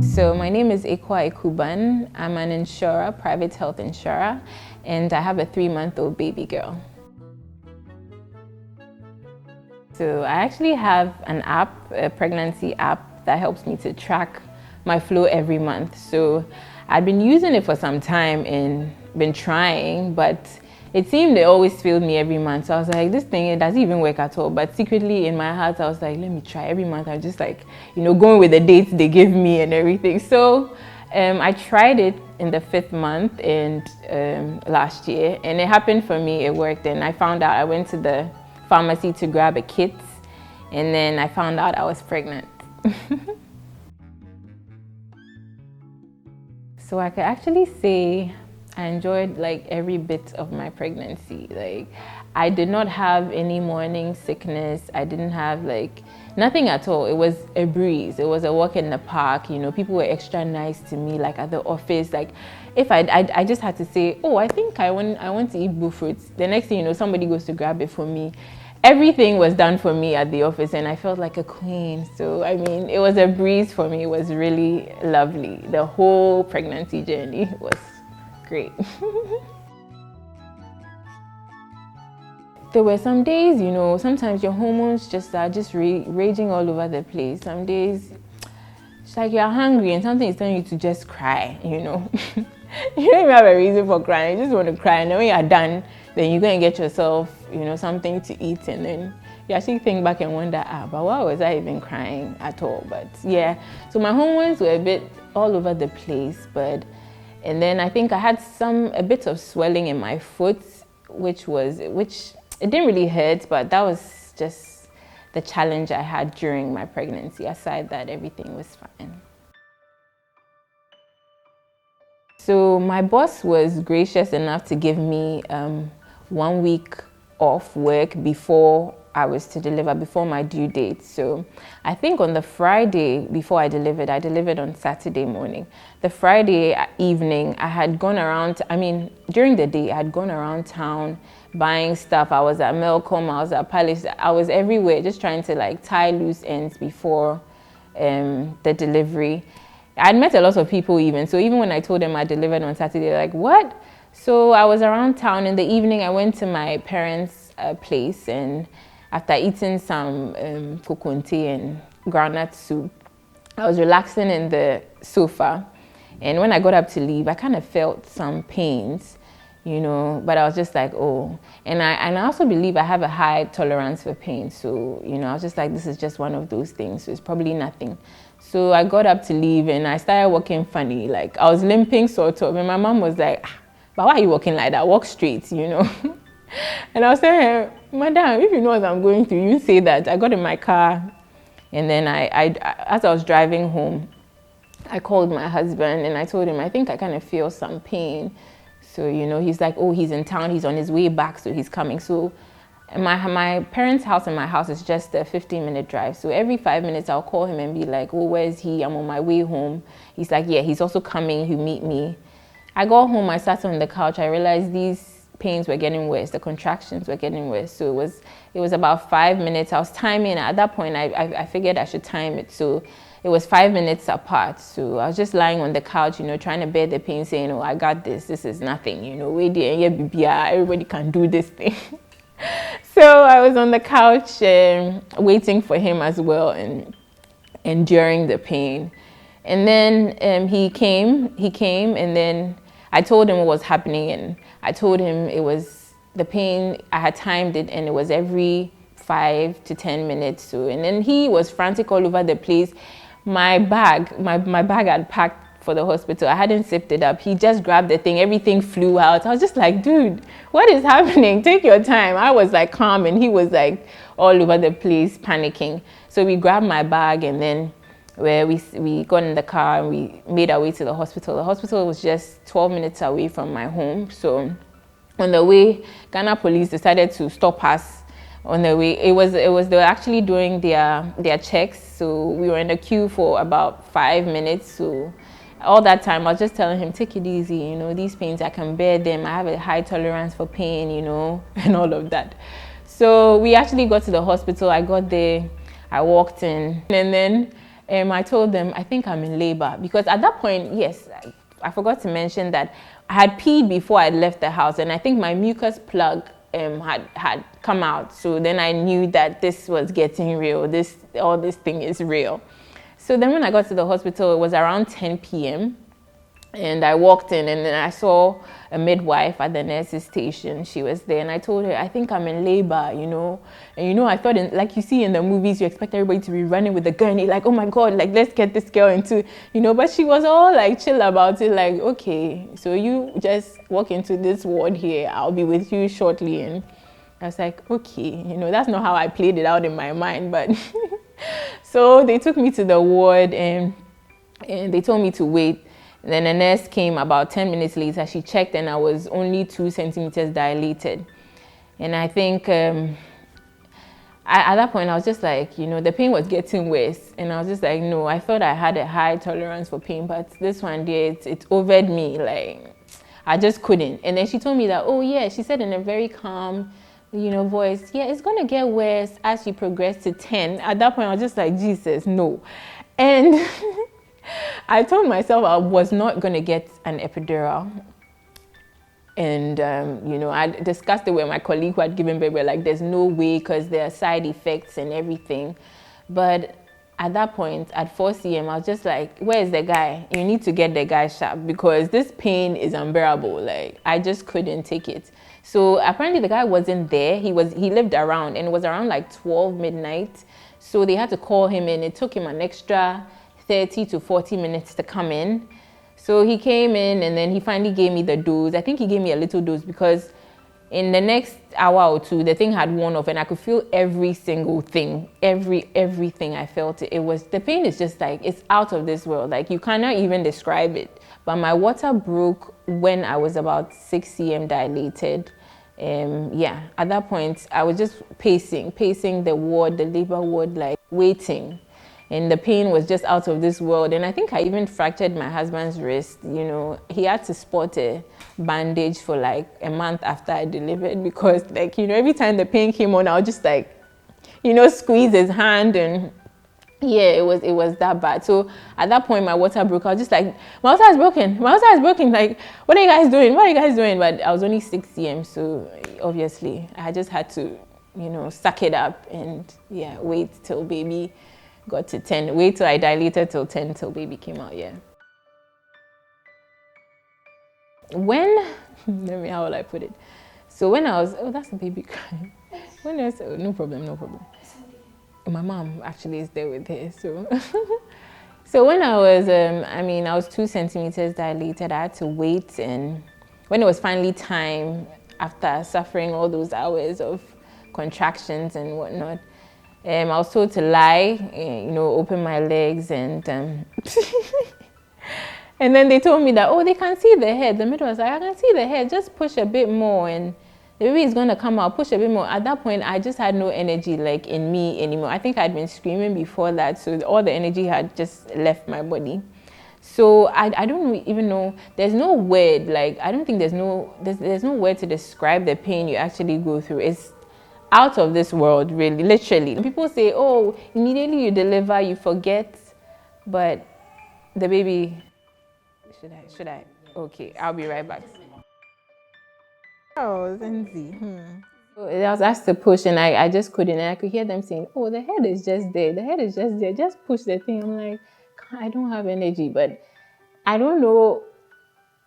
So my name is Ekua. I'm an insurer, private health insurer, and I have a 3-month-old baby girl. So I actually have an app, a pregnancy app, that helps me to track my flow every month. So I've been using it for some time and been trying, but it seemed it always failed me every month. So I was like, this thing, it doesn't even work at all. But secretly in my heart, I was like, let me try. Every month I'm just like, going with the dates they give me and everything. So I tried it in the 5th month and last year, and it happened for me. It worked, and I found out. I went to the pharmacy to grab a kit, and then I found out I was pregnant. So I could actually say I enjoyed like every bit of my pregnancy. Like, I did not have any morning sickness. I didn't have nothing at all. It was a breeze. It was a walk in the park. People were extra nice to me, like at the office. Like, if I just had to say, oh, I think I want to eat blue fruits. The next thing somebody goes to grab it for me. Everything was done for me at the office, and I felt like a queen. So, I mean, it was a breeze for me. It was really lovely. The whole pregnancy journey was great. There were some days, sometimes your hormones are raging all over the place. Some days, it's like you're hungry and something is telling you to just cry, You don't even have a reason for crying. You just want to cry, and then when you're done, then you go and get yourself, something to eat, and then you actually think back and wonder, but why was I even crying at all? But yeah, so my hormones were a bit all over the place, and then I think I had a bit of swelling in my foot, which it didn't really hurt, but that was just the challenge I had during my pregnancy. Aside that, everything was fine. So my boss was gracious enough to give me 1 week off work before I was to deliver, before my due date. So I think on the Friday before I delivered on Saturday morning. The Friday evening, I had gone around, during the day, I had gone around town buying stuff. I was at Melcom, I was at Palace, I was everywhere just trying to tie loose ends before the delivery. I'd met a lot of people even, so even when I told them I delivered on Saturday, they're like, what? So I was around town. In the evening, I went to my parents' place, and after eating some kokonte and groundnut soup, I was relaxing in the sofa. And when I got up to leave, I kind of felt some pains, but I was just like, oh. And I also believe I have a high tolerance for pain. So, I was just like, this is just one of those things. So it's probably nothing. So I got up to leave, and I started walking funny. Like, I was limping sort of. And my mom was like, but why are you walking like that? Walk straight, And I was saying, Madam, if you know what I'm going through, you say that. I got in my car, and then as I was driving home, I called my husband, and I told him, I think I kind of feel some pain. So, he's like, oh, he's in town. He's on his way back, so he's coming. So my parents' house and my house is just a 15-minute drive. So every 5 minutes, I'll call him and be like, oh, where is he? I'm on my way home. He's like, yeah, he's also coming. He'll meet me. I got home, I sat on the couch, I realized these pains were getting worse, the contractions were getting worse. So it was about 5 minutes. I was timing. At that point, I figured I should time it. So it was 5 minutes apart. So I was just lying on the couch, trying to bear the pain, saying, oh, I got this. This is nothing, wait there, everybody can do this thing. So I was on the couch waiting for him as well and enduring the pain. And then he came, and then I told him what was happening, and I told him it was the pain. I had timed it, and it was every 5 to 10 minutes. So, and then he was frantic all over the place. My bag had packed for the hospital. I hadn't zipped it up. He just grabbed the thing. Everything flew out. I was just like, dude, what is happening? Take your time. I was like calm, and he was like all over the place, panicking. So we grabbed my bag, and then we got in the car and we made our way to the hospital. The hospital was just 12 minutes away from my home. So on the way, Ghana police decided to stop us on the way. They were actually doing their checks. So we were in the queue for about 5 minutes. So all that time, I was just telling him, take it easy, these pains, I can bear them. I have a high tolerance for pain, and all of that. So we actually got to the hospital. I got there. I walked in, and then I told them, I think I'm in labor. Because at that point, yes, I forgot to mention that I had peed before I left the house, and I think my mucus plug had come out. So then I knew that this was getting real. All this thing is real. So then when I got to the hospital, it was around 10 p.m. And I walked in, and then I saw a midwife at the nurse's station. She was there, and I told her, I think I'm in labor, you know. And you know, I thought, like you see in the movies, you expect everybody to be running with a gurney, like, oh my God, like, let's get this girl into, you know. But she was all like chill about it, like, okay, so you just walk into this ward here, I'll be with you shortly. And I was like, okay, you know, that's not how I played it out in my mind, but so they took me to the ward, and they told me to wait. Then a nurse came about 10 minutes later. She checked, and I was only 2 centimeters dilated. And I think at that point, I was just like, you know, the pain was getting worse. And I was just like, no, I thought I had a high tolerance for pain, but this one day, it overed me. Like, I just couldn't. And then she told me that, oh yeah, she said in a very calm, you know, voice, yeah, it's going to get worse as you progress to 10. At that point, I was just like, Jesus, no. And I told myself I was not going to get an epidural. And, you know, I discussed it with my colleague who had given birth. We're like, there's no way, because there are side effects and everything. But at that point, at 4 cm, I was just like, where's the guy? You need to get the guy sharp, because this pain is unbearable. Like, I just couldn't take it. So apparently the guy wasn't there. He lived around, and it was around like 12 midnight. So they had to call him in. It took him an extra 30 to 40 minutes to come in. So he came in, and then he finally gave me the dose. I think he gave me a little dose, because in the next hour or two, the thing had worn off, and I could feel every single thing, everything. I felt it. The pain is just like, it's out of this world. Like, you cannot even describe it. But my water broke when I was about 6 cm dilated. Yeah, at that point, I was just pacing the ward, the labor ward, like waiting. And the pain was just out of this world. And I think I even fractured my husband's wrist. You know, he had to spot a bandage for like a month after I delivered, because, like, you know, every time the pain came on, I would just like, you know, squeeze his hand. And yeah, it was that bad. So at that point, my water broke. I was just like, my water is broken. My water is broken. Like, what are you guys doing? What are you guys doing? But I was only 6 cm. So obviously, I just had to, you know, suck it up and, yeah, wait till baby got to 10. Wait till I dilated till 10 till baby came out, yeah. How will I put it? So when I was, oh, that's a baby crying. When I was, oh, no problem. My mom actually is there with her, so. So when I was, I was 2 centimeters dilated, I had to wait. And when it was finally time, after suffering all those hours of contractions and whatnot, I was told to lie, you know, open my legs, and and then they told me that, oh, they can see the head. The midwife was like, I can see the head, just push a bit more, and the baby is going to come out, push a bit more. At that point, I just had no energy, like, in me anymore. I think I'd been screaming before that, so all the energy had just left my body. So I don't even know, there's no word, like, I don't think there's no word to describe the pain you actually go through. It's out of this world, really, literally. People say, oh, immediately you deliver, you forget, but the baby, should I? Okay, I'll be right back. Oh, Zenzi. So I was asked to push, and I just couldn't, and I could hear them saying, oh, the head is just there, just push the thing. I'm like, I don't have energy, but I don't know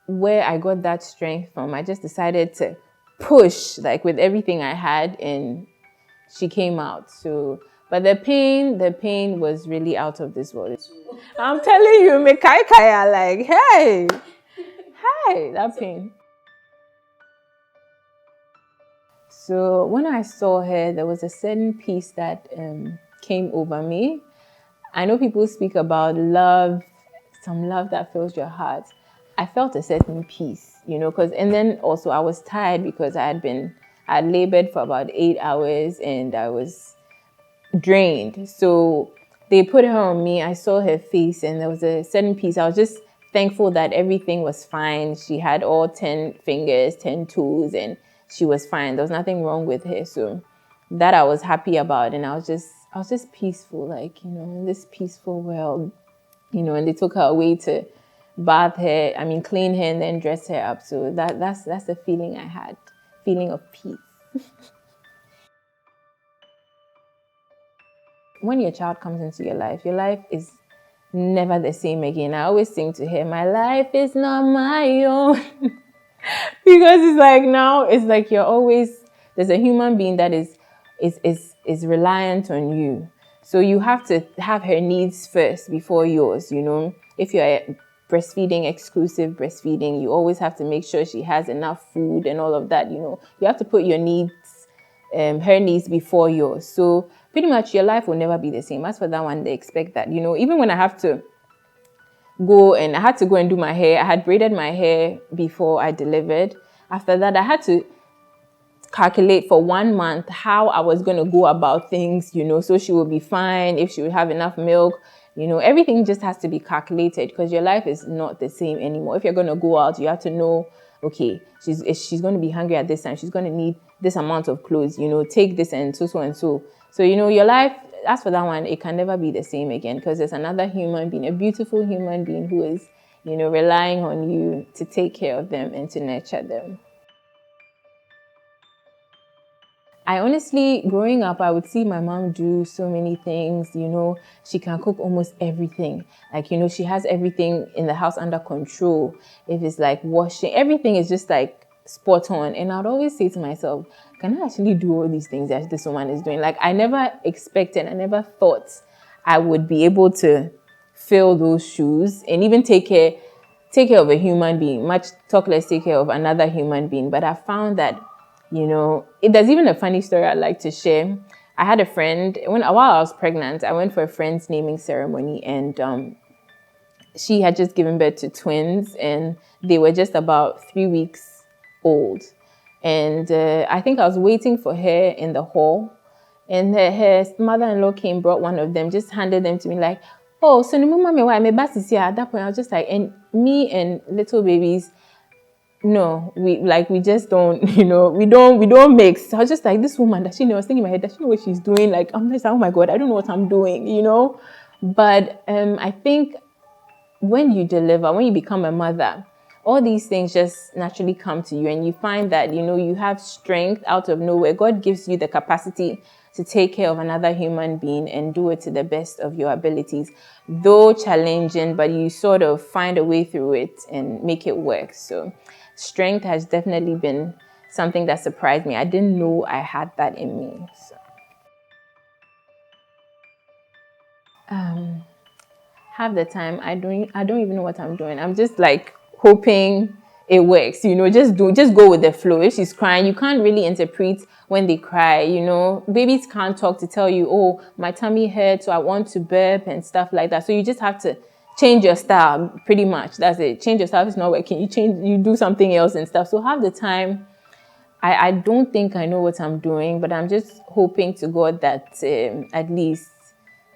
where I got that strength from. I just decided to push, like, with everything I had, and she came out. So, but the pain was really out of this world. I'm telling you, me kaya, like, hey, that pain. So when I saw her, there was a certain peace that came over me. I know people speak about love, some love that fills your heart. I felt a certain peace, you know, and then also I was tired, because I had labored for about 8 hours, and I was drained. So they put her on me. I saw her face, and there was a certain peace. I was just thankful that everything was fine. She had all 10 fingers, 10 toes, and she was fine. There was nothing wrong with her. So that I was happy about. And I was just I was just peaceful, like, in this peaceful world, and they took her away to clean her and then dress her up. So that's the feeling I had, feeling of peace. When your child comes into your life is never the same again. I always sing to her, my life is not my own. Because it's like now, it's like there's a human being that is reliant on you. So you have to have her needs first before yours, If you're breastfeeding, exclusive breastfeeding, you always have to make sure she has enough food and all of that, You have to put your needs, her needs before yours. So pretty much your life will never be the same. As for that one, they expect that, even when I had to go and do my hair, I had braided my hair before I delivered. After that, I had to calculate for 1 month how I was going to go about things, so she would be fine, if she would have enough milk, everything just has to be calculated because your life is not the same anymore. If you're going to go out, you have to know, okay, she's going to be hungry at this time, she's going to need this amount of clothes, take this and so and so. So, your life, as for that one, it can never be the same again because there's another human being, a beautiful human being who is, relying on you to take care of them and to nurture them. I honestly, growing up, I would see my mom do so many things, she can cook almost everything. Like, she has everything in the house under control. If it's like washing, everything is just like spot on. And I'd always say to myself, can I actually do all these things that this woman is doing? Like, I never thought I would be able to fill those shoes and even take care of a human being, much talk less take care of another human being. But I found that there's even a funny story I'd like to share. I had a friend, while I was pregnant, I went for a friend's naming ceremony and she had just given birth to twins and they were just about 3 weeks old. And I think I was waiting for her in the hall and her mother-in-law came, brought one of them, just handed them to me like, oh, so at that point I was just like, and me and little babies, no, we just don't, we don't mix. So I was just like, this woman, does she know? I was thinking in my head, does she know what she's doing? Like, I'm just, oh my God, I don't know what I'm doing, But I think when you deliver, when you become a mother, all these things just naturally come to you and you find that, you have strength out of nowhere. God gives you the capacity to take care of another human being and do it to the best of your abilities, though challenging, but you sort of find a way through it and make it work. So strength has definitely been something that surprised me. I didn't know I had that in me. So. Half the time I don't even know what I'm doing. I'm just like hoping it works, just go with the flow. If she's crying, you can't really interpret when they cry, babies can't talk to tell you, oh, my tummy hurts, so I want to burp and stuff like that. So you just have to change your style, pretty much. That's it. Change your style. If it's not working, you do something else and stuff. So half the time I don't think I know what I'm doing, but I'm just hoping to God that at least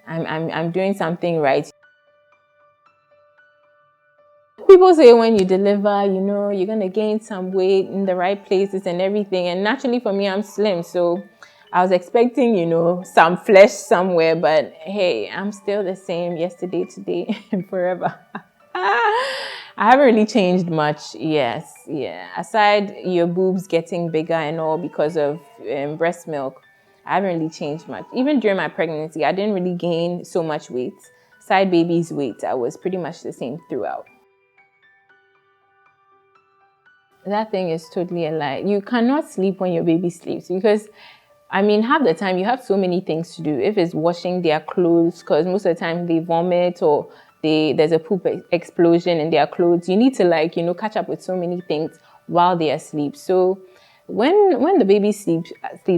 I'm doing something right. People say when you deliver, you're going to gain some weight in the right places and everything. And naturally for me, I'm slim. So I was expecting, some flesh somewhere. But hey, I'm still the same yesterday, today, and forever. I haven't really changed much. Yes. Yeah. Aside your boobs getting bigger and all because of breast milk, I haven't really changed much. Even during my pregnancy, I didn't really gain so much weight. Side baby's weight, I was pretty much the same throughout. That thing is totally a lie. You cannot sleep when your baby sleeps because, half the time you have so many things to do. If it's washing their clothes, because most of the time they vomit or there's a poop explosion in their clothes, you need to catch up with so many things while they are asleep. So when the baby sleeps,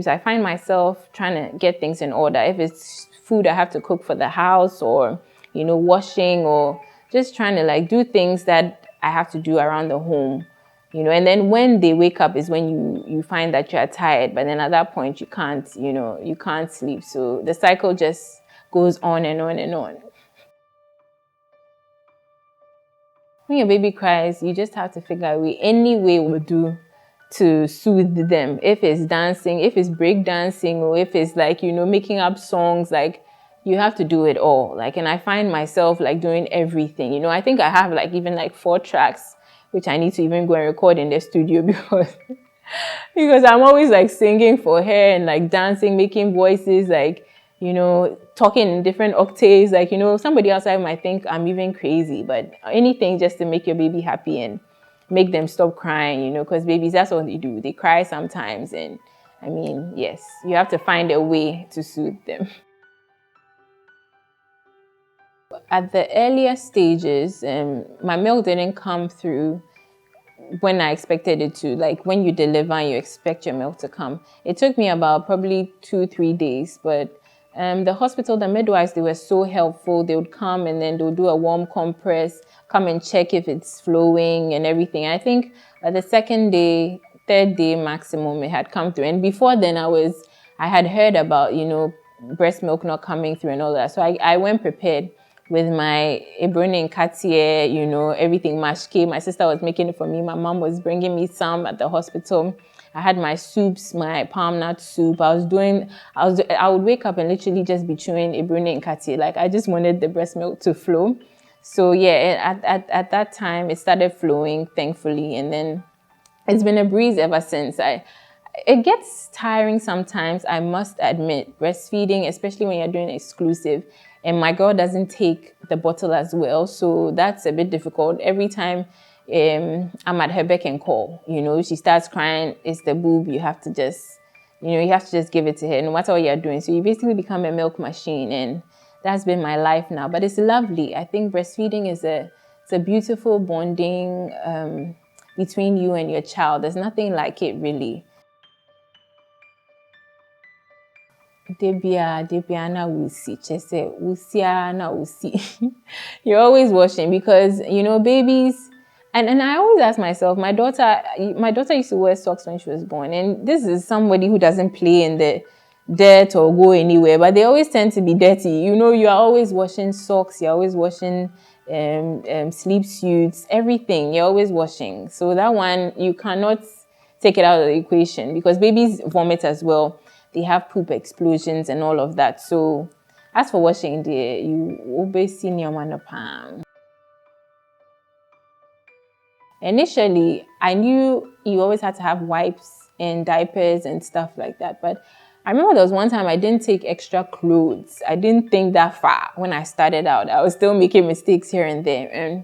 I find myself trying to get things in order. If it's food I have to cook for the house or, washing or just trying to do things that I have to do around the home. And then when they wake up is when you find that you're tired, but then at that point you can't sleep. So the cycle just goes on and on and on. When your baby cries, you just have to figure a way, any way will do to soothe them. If it's dancing, if it's break dancing, or if it's like, you know, making up songs, like you have to do it all. Like, and I find myself like doing everything, you know. I think I have like even like 4 tracks, which I need to even go and record in the studio because I'm always like singing for her and like dancing, making voices, like, you know, talking in different octaves. Like, you know, somebody outside might think I'm even crazy, but anything just to make your baby happy and make them stop crying, you know, because babies, that's what they do. They cry sometimes. And I mean, yes, you have to find a way to soothe them. At the earlier stages, my milk didn't come through when I expected it to. Like when you deliver and you expect your milk to come. It took me about probably 2-3 days, but the hospital, the midwives, they were so helpful. They would come and then they would do a warm compress, come and check if it's flowing and everything. I think the second day, third day maximum, it had come through. And before then, I had heard about, you know, breast milk not coming through and all that. So I went prepared with my aburo nkate, you know, everything mashke. My sister was making it for me. My mom was bringing me some at the hospital. I had my soups, my palm nut soup. I would wake up and literally just be chewing aburo nkate. Like I just wanted the breast milk to flow. So yeah, at that time it started flowing, thankfully, and then it's been a breeze ever since. It gets tiring sometimes, I must admit, breastfeeding, especially when you're doing exclusive. And my girl doesn't take the bottle as well, so that's a bit difficult. Every time I'm at her beck and call, you know, she starts crying, it's the boob, you have to just give it to her, no matter what you're doing. So you basically become a milk machine, and that's been my life now. But it's lovely. I think breastfeeding is it's a beautiful bonding between you and your child. There's nothing like it, really. Debia na wusi chese wusia na wusi. You're always washing because, you know, babies, and I always ask myself, my daughter used to wear socks when she was born, and this is somebody who doesn't play in the dirt or go anywhere, but they always tend to be dirty. You know, you are always washing socks, you're always washing sleep suits, everything, you're always washing. So that one, you cannot take it out of the equation because babies vomit as well. They have poop explosions and all of that. So as for washing, you always see your man palm. Initially, I knew you always had to have wipes and diapers and stuff like that. But I remember there was one time I didn't take extra clothes. I didn't think that far when I started out. I was still making mistakes here and there. And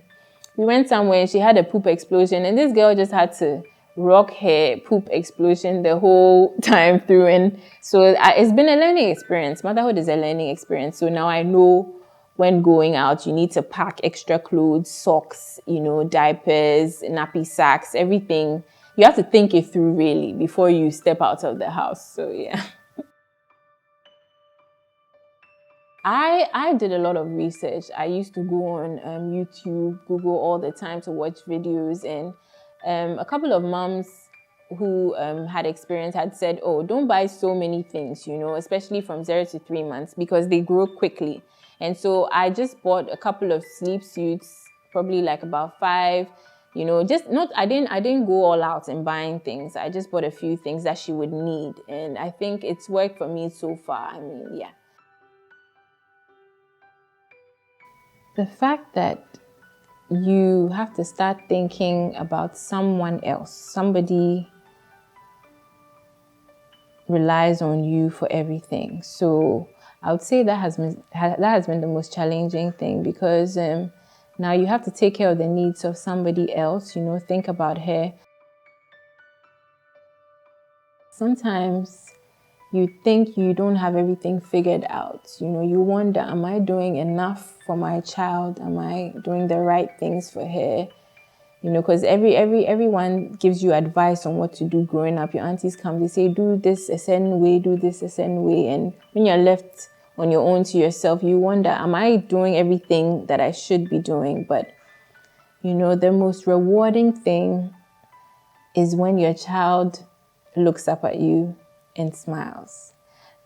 we went somewhere and she had a poop explosion, and this girl just had to rock her poop explosion the whole time through. And so it's been a learning experience. Motherhood is a learning experience. So now I know when going out, you need to pack extra clothes, socks, you know, diapers, nappy sacks, everything. You have to think it through really before you step out of the house. So yeah. I did a lot of research. I used to go on YouTube, Google all the time to watch videos, and a couple of moms who had experience had said, oh, don't buy so many things, you know, especially from 0 to 3 months because they grow quickly. And so I just bought a couple of sleep suits, probably like about 5, you know, I didn't go all out in buying things. I just bought a few things that she would need. And I think it's worked for me so far. I mean, yeah. The fact that you have to start thinking about someone else. Somebody relies on you for everything. So I would say that has been the most challenging thing because now you have to take care of the needs of somebody else, you know, think about her. Sometimes you think you don't have everything figured out. You know, you wonder, am I doing enough for my child? Am I doing the right things for her? You know, because everyone gives you advice on what to do growing up. Your aunties come, they say, do this a certain way, do this a certain way. And when you're left on your own to yourself, you wonder, am I doing everything that I should be doing? But, you know, the most rewarding thing is when your child looks up at you and smiles.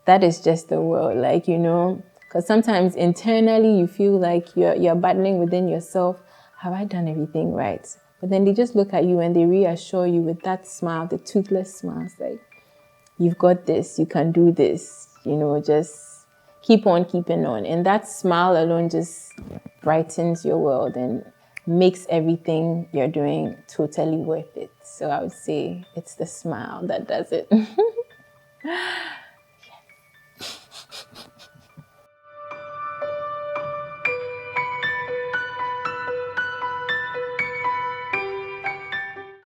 That is just the world, like, you know, because sometimes internally you feel like you're battling within yourself. Have I done everything right? But then they just look at you and they reassure you with that smile, the toothless smile. It's like, you've got this, you can do this, just keep on keeping on. And that smile alone just brightens your world and makes everything you're doing totally worth it. So I would say it's the smile that does it.